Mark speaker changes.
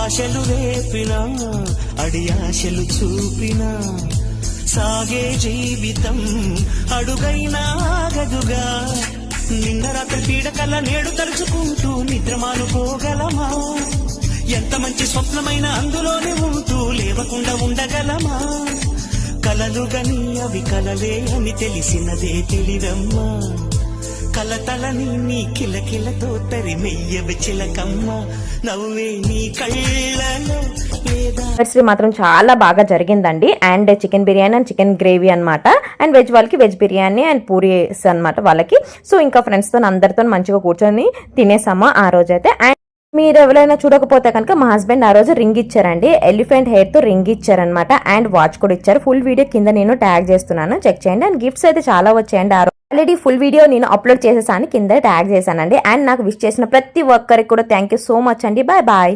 Speaker 1: ఆశలు రేపినా అడి ఆశలు చూపినా సాగే జీవితం అడుగైనా ఆగదుగా. నిన్న రాత్రి పీడకల నేడు తలుచుకుంటూ నిద్రమానుకోగలమా? ఎంత మంచి స్వప్నమైన అందులోనే ఉంటూ లేవకుండా ఉండగలమా? కలలు గని అవి కలలే అని తెలిసినదే తెలివమ్మా. కలతలని నీ కిలకిలతో తరిమెయ్యవి చిలకమ్మ, నవ్వే నీ కళ్ళలో లేదా.
Speaker 2: మాత్రం చాలా బాగా జరిగిందండి. And chicken biryani and chicken gravy అనమాట. అండ్ వెజ్ వాళ్ళకి వెజ్ బిర్యానీ అండ్ పూరీస్ అనమాట వాళ్ళకి. సో ఇంకా ఫ్రెండ్స్తో అందరితో మంచిగా కూర్చొని తినేసాము ఆ రోజైతే. అండ్ మీరు ఎవరైనా చూడకపోతే కనుక మా హస్బెండ్ ఆ రోజు రింగ్ ఇచ్చారండి. ఎలిఫెంట్ హెయిర్ తో రింగ్ ఇచ్చారనమాట. అండ్ వాచ్ కూడా ఇచ్చారు. ఫుల్ వీడియో కింద నేను ట్యాగ్ చేస్తున్నాను, చెక్ చేయండి. అండ్ గిఫ్ట్స్ అయితే చాలా వచ్చాయండి. ఆల్రెడీ ఫుల్ వీడియో నేను అప్లోడ్ చేసేసాను, కింద ట్యాగ్ చేశానండి. అండ్ నాకు విష్ చేసిన ప్రతి ఒక్కరికి కూడా థ్యాంక్ యూ సో మచ్ అండి. Bye bye.